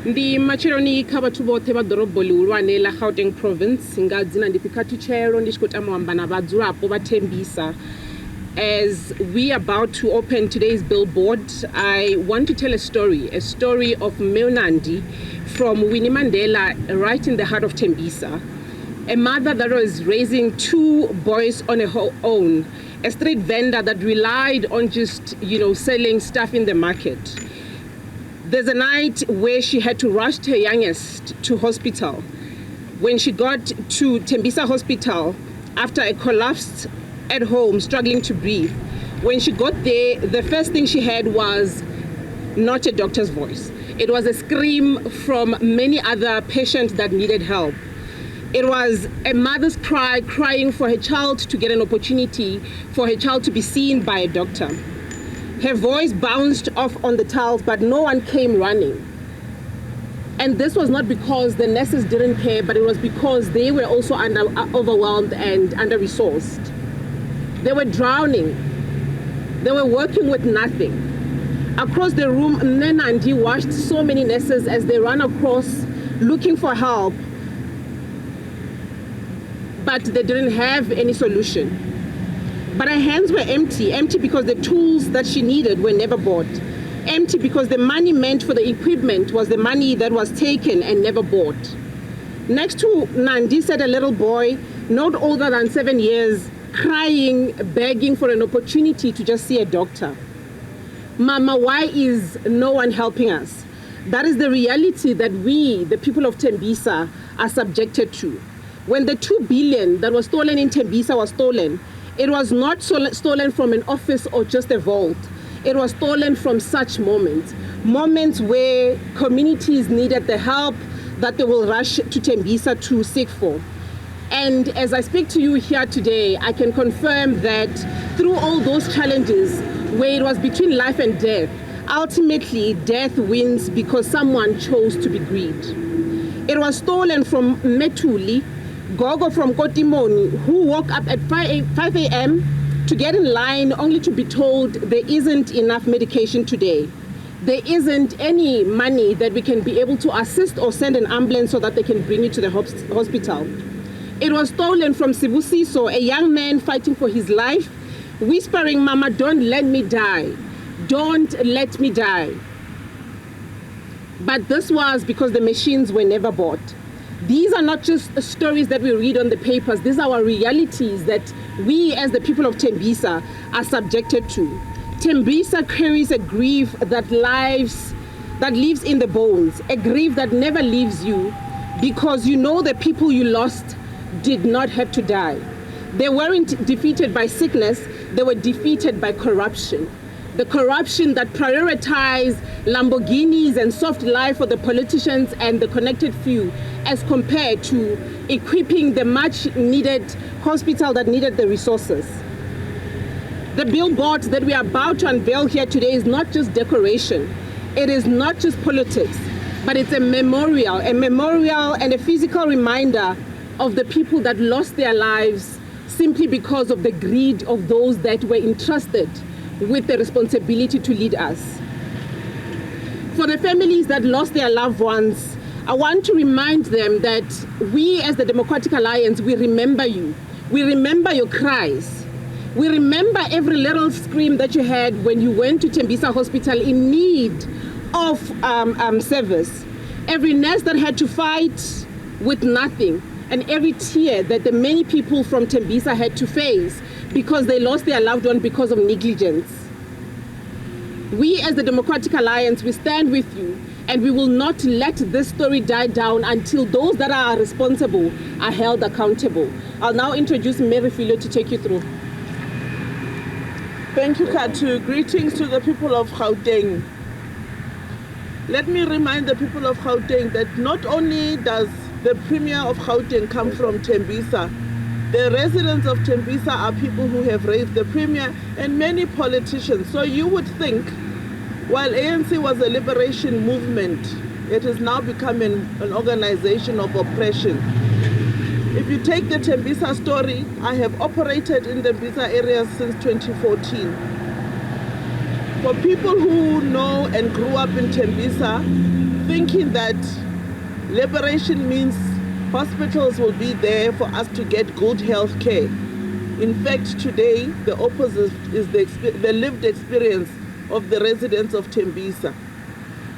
Ndi machironi kha bathu boṱhe vha ḓorobo ḽihulwane ḽa Gauteng province nga dzina ndi Khathuletsho ndi tshi khou tama u amba na vhadzulapo vha Tembisa. As we are about to open today's billboard, I want to tell a story of Milnandi from Winnie Mandela, right in the heart of Tembisa. A mother that was raising two boys on her own, a street vendor that relied on just, selling stuff in the market. There's a night where she had to rush her youngest to hospital. When she got to Tembisa Hospital, after a collapse at home, struggling to breathe, when she got there, the first thing she heard was not a doctor's voice. It was a scream from many other patients that needed help. It was a mother's cry, crying for her child to get an opportunity, for her child to be seen by a doctor. Her voice bounced off on the tiles, but no one came running. And this was not because the nurses didn't care, but it was because they were also overwhelmed and under-resourced. They were drowning. They were working with nothing. Across the room, Nenandi watched so many nurses as they ran across looking for help, but they didn't have any solution. But her hands were empty because the tools that she needed were never bought. Empty because the money meant for the equipment was the money that was taken and never bought. Next to Nandi sat a little boy, not older than 7 years, crying, begging for an opportunity to just see a doctor. Mama, why is no one helping us? That is the reality that we, the people of Tembisa, are subjected to. When the 2 billion that was stolen in Tembisa was stolen, it was not stolen from an office or just a vault. It was stolen from such moments where communities needed the help that they will rush to Tembisa to seek for. And as I speak to you here today, I can confirm that through all those challenges, where it was between life and death, ultimately death wins because someone chose to be greedy. It was stolen from Metuli, Gogo from Kotimoni, who woke up at 5 a.m. to get in line only to be told there isn't enough medication today. There isn't any money that we can be able to assist or send an ambulance so that they can bring you to the hospital. It was stolen from Sibusiso, a young man fighting for his life, whispering, "Mama, don't let me die. Don't let me die." But this was because the machines were never bought. These are not just stories that we read on the papers. These are our realities that we as the people of Tembisa are subjected to. Tembisa carries a grief that lives in the bones, a grief that never leaves you because the people you lost did not have to die. They weren't defeated by sickness, they were defeated by corruption. The corruption that prioritized Lamborghinis and soft life for the politicians and the connected few as compared to equipping the much needed hospital that needed the resources. The billboard that we are about to unveil here today is not just decoration. It is not just politics, but it's a memorial and a physical reminder of the people that lost their lives simply because of the greed of those that were entrusted with the responsibility to lead us. For the families that lost their loved ones, I want to remind them that we as the Democratic Alliance, we remember you. We remember your cries. We remember every little scream that you had when you went to Tembisa Hospital in need of service. Every nurse that had to fight with nothing, and every tear that the many people from Tembisa had to face because they lost their loved one because of negligence. We as the Democratic Alliance, we stand with you, and we will not let this story die down until those that are responsible are held accountable. I'll now introduce Refiloe to take you through. Thank you, Katu. Greetings to the people of Gauteng. Let me remind the people of Gauteng that not only does the Premier of Gauteng come from Tembisa, the residents of Tembisa are people who have raised the Premier and many politicians. So you would think, while ANC was a liberation movement, it has now become an organization of oppression. If you take the Tembisa story, I have operated in the Tembisa area since 2014. For people who know and grew up in Tembisa, thinking that liberation means hospitals will be there for us to get good health care. In fact, today, the opposite is the lived experience of the residents of Tembisa.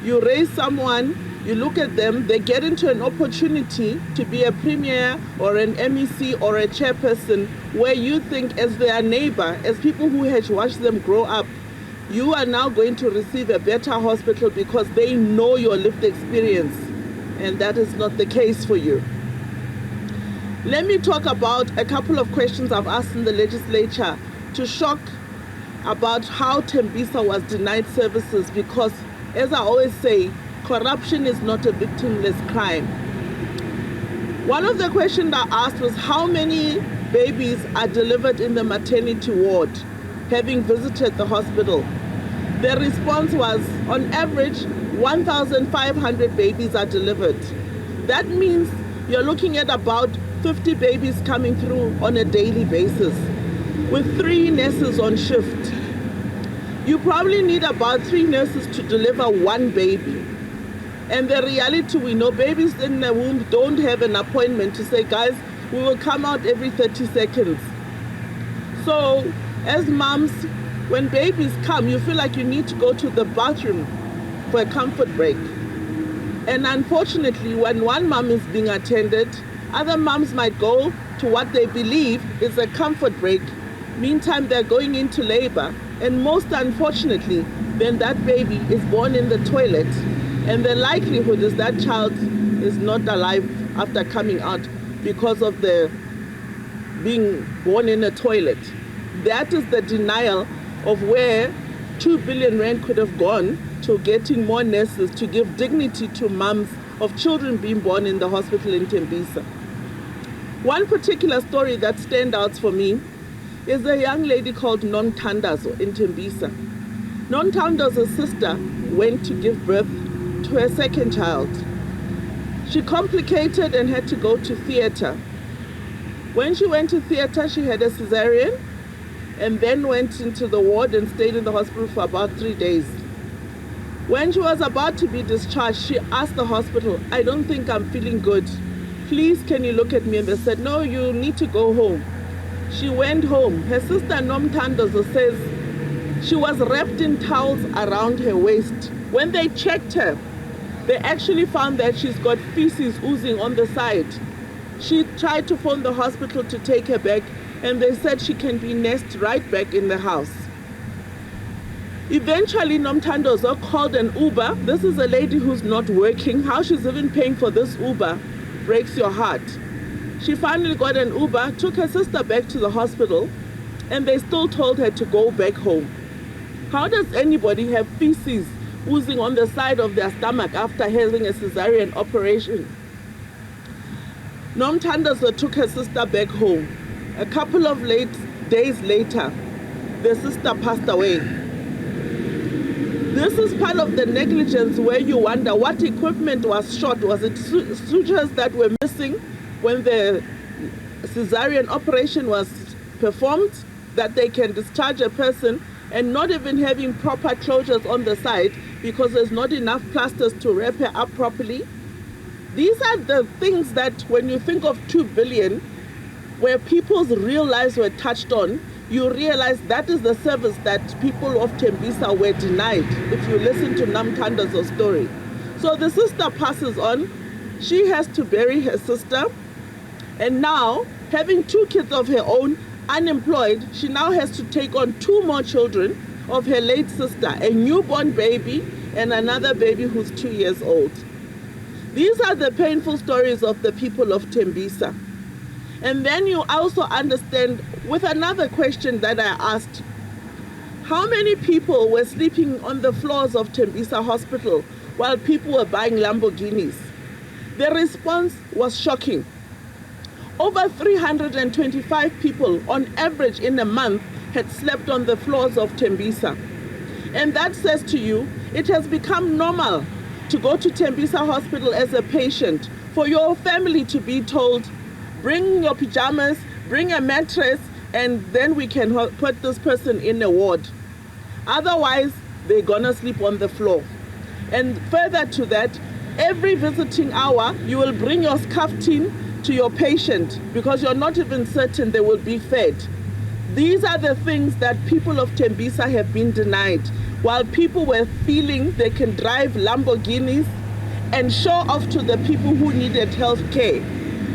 You raise someone, you look at them, they get into an opportunity to be a premier or an MEC or a chairperson where you think as their neighbor, as people who had watched them grow up, you are now going to receive a better hospital because they know your lived experience, and that is not the case for you. Let me talk about a couple of questions I've asked in the legislature to shock about how Tembisa was denied services, because, as I always say, corruption is not a victimless crime. One of the questions I asked was how many babies are delivered in the maternity ward, having visited the hospital. The response was, on average, 1,500 babies are delivered. That means you're looking at about 50 babies coming through on a daily basis, with 3 nurses on shift. You probably need about 3 nurses to deliver 1 baby. And the reality, we know babies in the womb don't have an appointment to say, guys, we will come out every 30 seconds. So as moms, when babies come, you feel like you need to go to the bathroom for a comfort break. And unfortunately, when one mom is being attended, other moms might go to what they believe is a comfort break. Meantime, they're going into labor. And most unfortunately, then that baby is born in the toilet. And the likelihood is that child is not alive after coming out because of the being born in a toilet. That is the denial of where 2 billion rand could have gone to getting more nurses to give dignity to moms of children being born in the hospital in Tembisa. One particular story that stands out for me is a young lady called Nt'sekhe in Tembisa. Nt'sekhe's sister went to give birth to her second child. She complicated and had to go to theater. When she went to theater, she had a cesarean and then went into the ward and stayed in the hospital for about 3 days. When she was about to be discharged, she asked the hospital, I don't think I'm feeling good. Please, can you look at me? And they said, no, you need to go home. She went home. Her sister Nt'sekhe says she was wrapped in towels around her waist. When they checked her, they actually found that she's got feces oozing on the side. She tried to phone the hospital to take her back, and they said she can be nursed right back in the house. Eventually, Nt'sekhe called an Uber. This is a lady who's not working. How she's even paying for this Uber breaks your heart. She finally got an Uber, took her sister back to the hospital, and they still told her to go back home. How does anybody have feces oozing on the side of their stomach after having a cesarean operation? Nt'sekhe took her sister back home. A couple of days later, the sister passed away. This is part of the negligence where you wonder what equipment was shot. Was it sutures that were missing when the cesarean operation was performed, that they can discharge a person and not even having proper closures on the side because there's not enough plasters to wrap her up properly? These are the things that when you think of 2 billion, where people's real lives were touched on, you realize that is the service that people of Tembisa were denied, if you listen to Nt'sekhe's story. So the sister passes on, she has to bury her sister, and now, having 2 kids of her own, unemployed, she now has to take on 2 more children of her late sister, a newborn baby and another baby who's 2 years old. These are the painful stories of the people of Tembisa. And then you also understand with another question that I asked, how many people were sleeping on the floors of Tembisa Hospital while people were buying Lamborghinis? The response was shocking. Over 325 people on average in a month had slept on the floors of Tembisa. And that says to you, it has become normal to go to Tembisa Hospital as a patient, for your family to be told, bring your pajamas, bring a mattress, and then we can put this person in a ward. Otherwise, they're gonna sleep on the floor. And further to that, every visiting hour, you will bring your scarf tin to your patient because you're not even certain they will be fed. These are the things that people of Tembisa have been denied, while people were feeling they can drive Lamborghinis and show off to the people who needed health care.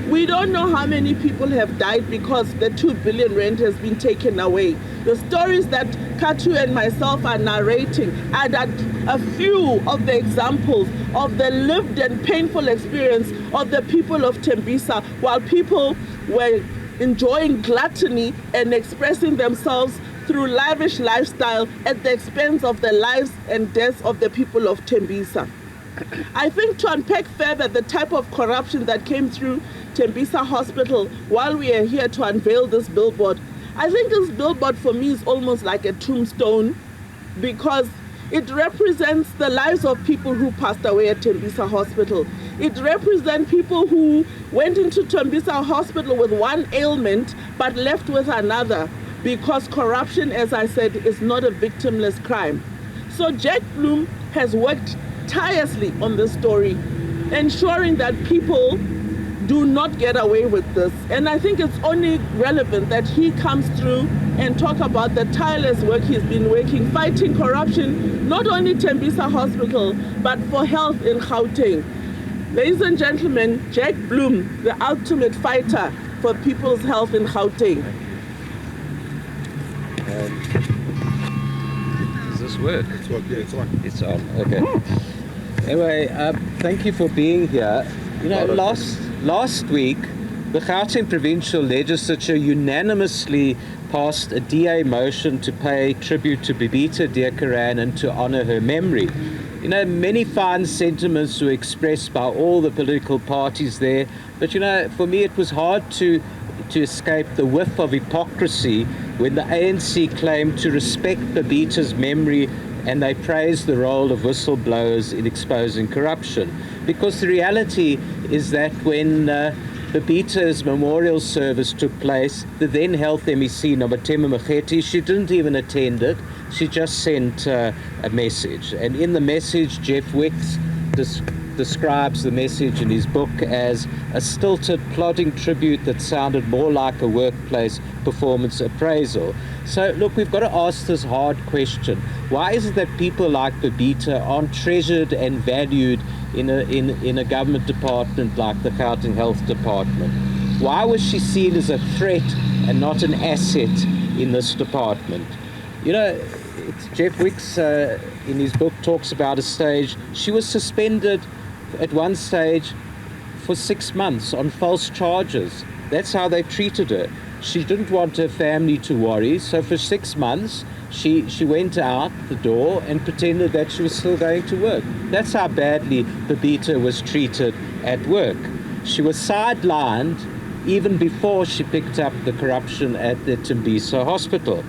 We don't know how many people have died because the 2 billion rand has been taken away. The stories that Khathu and myself are narrating are that a few of the examples of the lived and painful experience of the people of Tembisa, while people were enjoying gluttony and expressing themselves through lavish lifestyle at the expense of the lives and deaths of the people of Tembisa. I think to unpack further the type of corruption that came through Tembisa Hospital while we are here to unveil this billboard, I think this billboard for me is almost like a tombstone because it represents the lives of people who passed away at Tembisa Hospital. It represents people who went into Tembisa Hospital with one ailment but left with another because corruption, as I said, is not a victimless crime. So Jack Bloom has worked tirelessly on this story, ensuring that people do not get away with this. And I think it's only relevant that he comes through and talk about the tireless work he's been working, fighting corruption, not only Tembisa Hospital, but for health in Gauteng. Ladies and gentlemen, Jack Bloom, the ultimate fighter for people's health in Gauteng. Does this work? It's on, yeah, it's on. It's on, okay. Anyway, thank you for being here. You know, last week, the Gauteng Provincial Legislature unanimously passed a DA motion to pay tribute to Bibita Deokaran and to honor her memory. You know, many fine sentiments were expressed by all the political parties there, but you know, for me it was hard to escape the whiff of hypocrisy when the ANC claimed to respect Bibita's memory and they praised the role of whistleblowers in exposing corruption. Because the reality is that when Bibita's memorial service took place, the then Health MEC, Nobatema Mokgethi, she didn't even attend it. She just sent a message. And in the message, Jeff Wicks describes the message in his book as a stilted, plodding tribute that sounded more like a workplace performance appraisal. So, look, we've got to ask this hard question. Why is it that people like Bibita aren't treasured and valued in a government department like the Gauteng Health Department? Why was she seen as a threat and not an asset in this department? You know, Jeff Wicks in his book talks about a stage. She was suspended at one stage for 6 months on false charges. That's how they treated her. She didn't want her family to worry, so for 6 months she went out the door and pretended that she was still going to work. That's how badly Bibita was treated at work. She was sidelined even before she picked up the corruption at the Tembisa Hospital.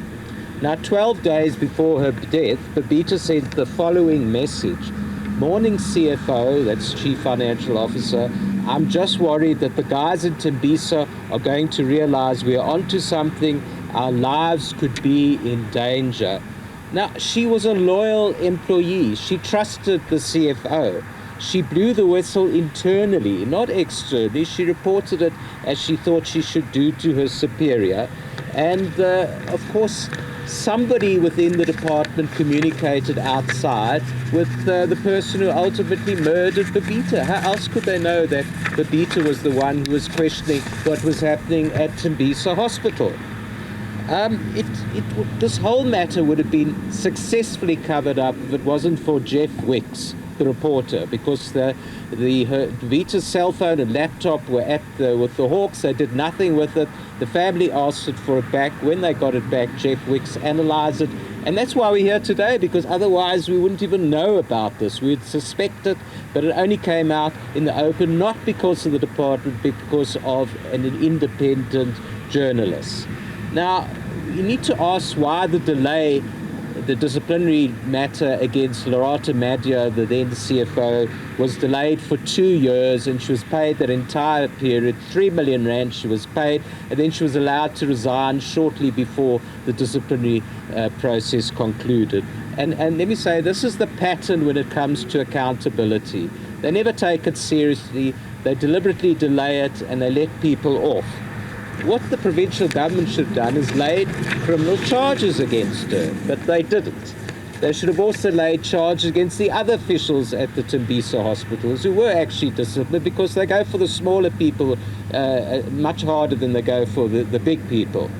Now, 12 days before her death, Bibita sent the following message. Morning CFO, that's Chief Financial Officer, I'm just worried that the guys in Tembisa are going to realize we are onto something. Our lives could be in danger. Now, she was a loyal employee. She trusted the CFO. She blew the whistle internally, not externally. She reported it as she thought she should do to her superior. And, of course, somebody within the department communicated outside with the person who ultimately murdered Bibita. How else could they know that Bibita was the one who was questioning what was happening at Tembisa Hospital? This whole matter would have been successfully covered up if it wasn't for Jeff Wicks, the reporter, because Bibita's cell phone and laptop were with the Hawks. They did nothing with it. The family asked for it back. When they got it back, Jeff Wicks analyzed it. And that's why we're here today, because otherwise we wouldn't even know about this. We'd suspect it, but it only came out in the open, not because of the department, but because of an independent journalist. Now, you need to ask why the delay. The disciplinary matter against Lorata Madia, the then CFO, was delayed for 2 years, and she was paid that entire period, 3 million rand she was paid, and then she was allowed to resign shortly before the disciplinary process concluded. And let me say, this is the pattern when it comes to accountability. They never take it seriously, they deliberately delay it, and they let people off. What the provincial government should have done is laid criminal charges against her, but they didn't. They should have also laid charges against the other officials at the Tembisa hospitals who were actually disciplined, because they go for the smaller people much harder than they go for the big people.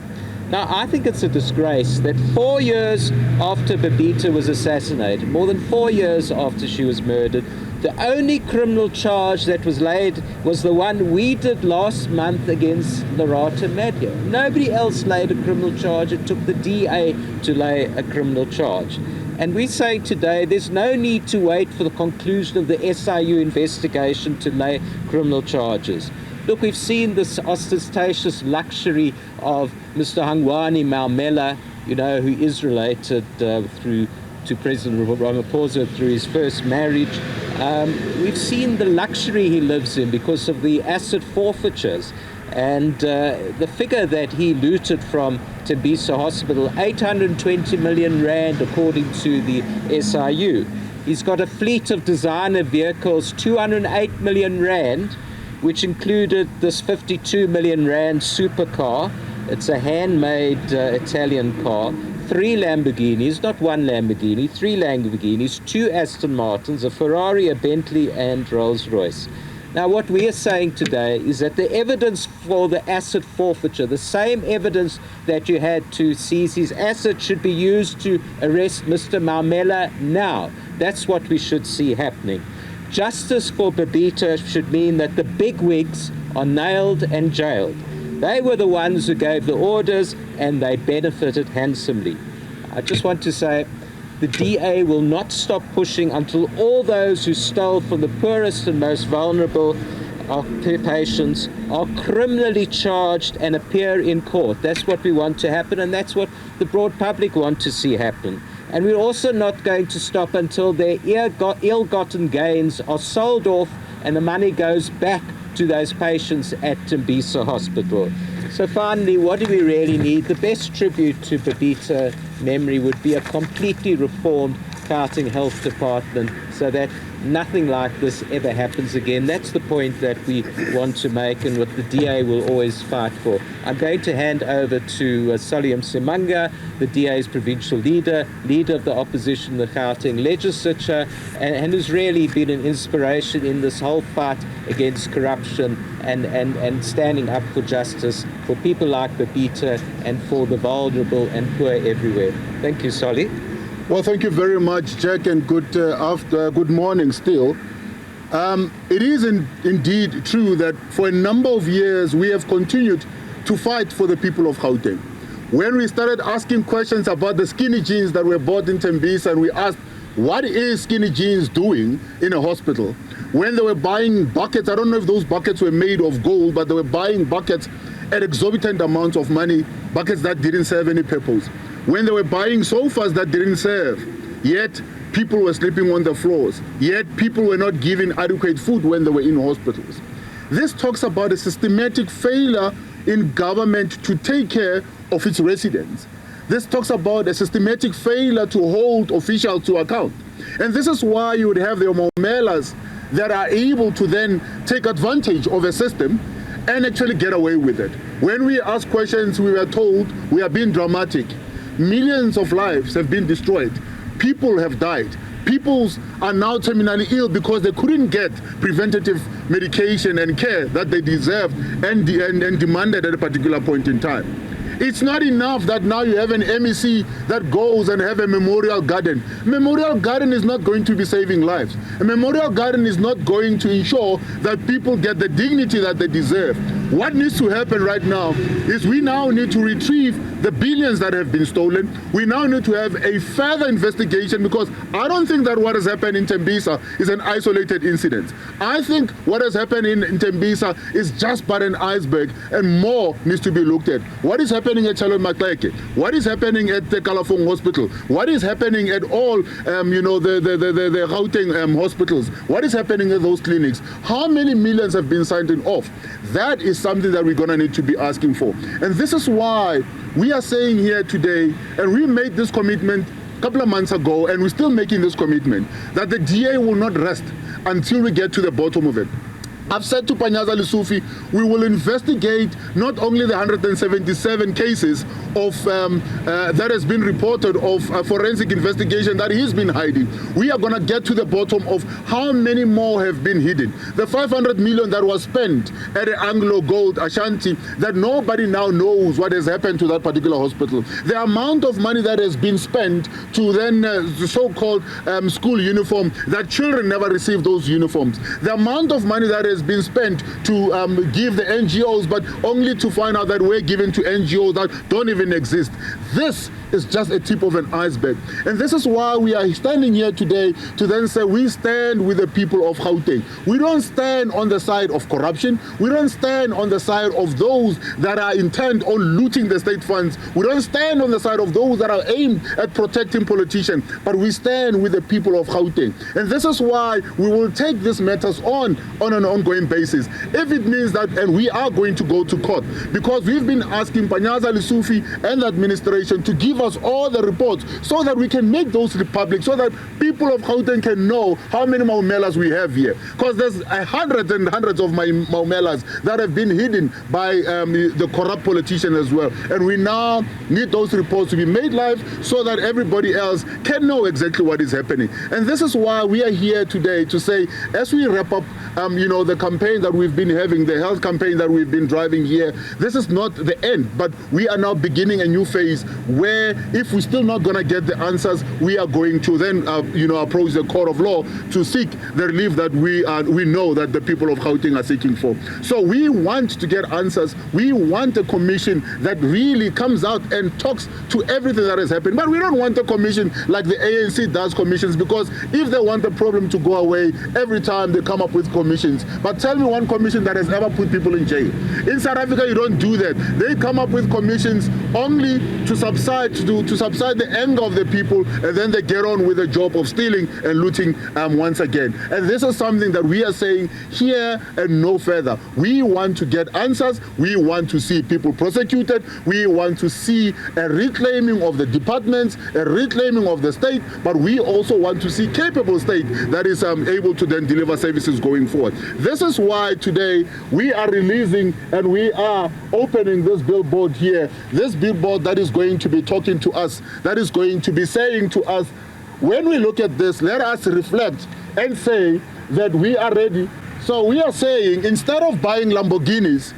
Now, I think it's a disgrace that 4 years after Babita was assassinated, more than 4 years after she was murdered, the only criminal charge that was laid was the one we did last month against Larata Madhya. Nobody else laid a criminal charge. It took the DA to lay a criminal charge. And we're saying today there's no need to wait for the conclusion of the SIU investigation to lay criminal charges. Look, we've seen this ostentatious luxury of Mr. Hangwani Maumela, who is related to President Ramaphosa through his first marriage. We've seen the luxury he lives in because of the asset forfeitures. And the figure that he looted from Tembisa Hospital, 820 million rand, according to the SIU. He's got a fleet of designer vehicles, 208 million rand, which included this 52 million rand supercar. It's a handmade Italian car. 3 Lamborghinis, not one Lamborghini, 3 Lamborghinis, 2 Aston Martins, a Ferrari, a Bentley, and Rolls-Royce. Now, what we are saying today is that the evidence for the asset forfeiture, the same evidence that you had to seize his assets, should be used to arrest Mr. Maumela now. That's what we should see happening. Justice for Babita should mean that the bigwigs are nailed and jailed. They were the ones who gave the orders, and they benefited handsomely. I just want to say the DA will not stop pushing until all those who stole from the poorest and most vulnerable patients are criminally charged and appear in court. That's what we want to happen, and that's what the broad public want to see happen. And we're also not going to stop until their ill-gotten gains are sold off and the money goes back to those patients at Tembisa Hospital. So finally, what do we really need? The best tribute to Babita memory would be a completely reformed Gauteng Health Department so that nothing like this ever happens again. That's the point that we want to make, and what the DA will always fight for. I'm going to hand over to Msimanga, the DA's provincial leader of the opposition in the Gauteng legislature, and who's really been an inspiration in this whole fight against corruption and standing up for justice for people like Babita and for the vulnerable and poor everywhere. Thank you, Solly. Well, thank you very much, Jack, and good morning still. It is indeed true that for a number of years we have continued to fight for the people of Gauteng. When we started asking questions about the skinny jeans that were bought in Tembisa, and we asked, what is skinny jeans doing in a hospital? When they were buying buckets, I don't know if those buckets were made of gold, but they were buying buckets at exorbitant amounts of money, buckets that didn't serve any purpose. When they were buying sofas that didn't serve, yet people were sleeping on the floors, yet people were not given adequate food when they were in hospitals. This talks about a systematic failure in government to take care of its residents. This talks about a systematic failure to hold officials to account. And this is why you would have the Maumelas that are able to then take advantage of a system and actually get away with it. When we ask questions, we were told we are being dramatic. Millions of lives have been destroyed. People have died. People are now terminally ill because they couldn't get preventative medication and care that they deserved and demanded at a particular point in time. It's not enough that now you have an MEC that goes and have a memorial garden. Memorial garden is not going to be saving lives. A memorial garden is not going to ensure that people get the dignity that they deserve. What needs to happen right now is we now need to retrieve the billions that have been stolen. We now need to have a further investigation, because I don't think that what has happened in Tembisa is an isolated incident. I think what has happened in Tembisa is just but an iceberg, and more needs to be looked at. What is happening at Nt'sekhe? What is happening at the Kalafong Hospital? What is happening at all, the Gauteng hospitals? What is happening at those clinics? How many millions have been signed off? That is something that we're going to need to be asking for. And this is why we are saying here today, and we made this commitment couple of months ago, and we're still making this commitment, that the DA will not rest until we get to the bottom of it. I've said to Panyaza Lesufi, we will investigate not only the 177 cases of that has been reported of forensic investigation that he's been hiding. We are going to get to the bottom of how many more have been hidden. The 500 million that was spent at the Anglo Gold Ashanti, that nobody now knows what has happened to that particular hospital. The amount of money that has been spent to then the so-called school uniform, that children never received those uniforms. The amount of money that has been spent to give the NGOs, but only to find out that we're giving to NGOs that don't even exist. This is just a tip of an iceberg. And this is why we are standing here today to then say we stand with the people of Gauteng. We don't stand on the side of corruption. We don't stand on the side of those that are intent on looting the state funds. We don't stand on the side of those that are aimed at protecting politicians, but we stand with the people of Gauteng. And this is why we will take these matters on an ongoing basis. If it means that, and we are going to go to court, because we've been asking Panyaza Lesufi and the administration to give us all the reports so that we can make those public, so that people of Gauteng can know how many Maumelas we have here. Because there's hundreds and hundreds of Maumelas that have been hidden by the corrupt politician as well. And we now need those reports to be made live so that everybody else can know exactly what is happening. And this is why we are here today to say, as we wrap up the campaign that we've been having, the health campaign that we've been driving here, this is not the end, but we are now beginning a new phase where if we're still not going to get the answers, we are going to then approach the court of law to seek the relief that we know that the people of Gauteng are seeking for. So we want to get answers. We want a commission that really comes out and talks to everything that has happened. But we don't want a commission like the ANC does commissions, because if they want the problem to go away, every time they come up with commissions. But tell me one commission that has ever put people in jail. In South Africa, you don't do that. They come up with commissions only to subside the anger of the people, and then they get on with the job of stealing and looting once again. And this is something that we are saying here and no further. We want to get answers. We want to see people prosecuted. We want to see a reclaiming of the departments, a reclaiming of the state, but we also want to see capable state that is able to then deliver services going forward. This is why today we are releasing and we are opening this billboard here, this billboard that is going to be talking to us, that is going to be saying to us, when we look at this, let us reflect and say that we are ready. So we are saying, instead of buying Lamborghinis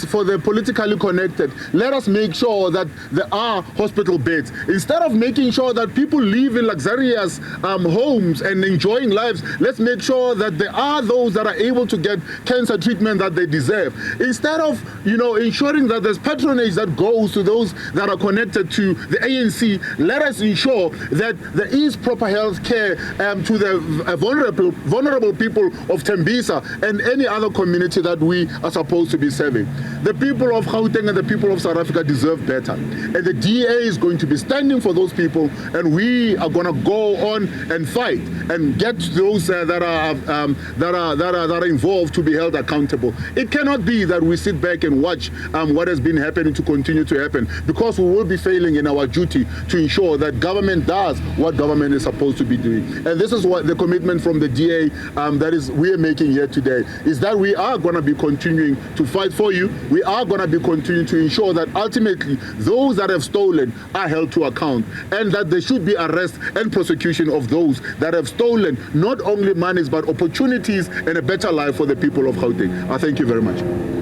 for the politically connected, let us make sure that there are hospital beds. Instead of making sure that people live in luxurious homes and enjoying lives, let's make sure that there are those that are able to get cancer treatment that they deserve. Instead of ensuring that there's patronage that goes to those that are connected to the ANC, let us ensure that there is proper health care to the vulnerable people of Tembisa and any other community that we are supposed to be serving. The people of Gauteng and the people of South Africa deserve better. And the DA is going to be standing for those people, and we are going to go on and fight and get those that are involved to be held accountable. It cannot be that we sit back and watch what has been happening to continue to happen, because we will be failing in our duty to ensure that government does what government is supposed to be doing. And this is what the commitment from the DA that is we are making here today, is that we are going to be continuing to fight for you. We are going to be continuing to ensure that ultimately those that have stolen are held to account, and that there should be arrest and prosecution of those that have stolen not only monies but opportunities and a better life for the people of Gauteng. I thank you very much.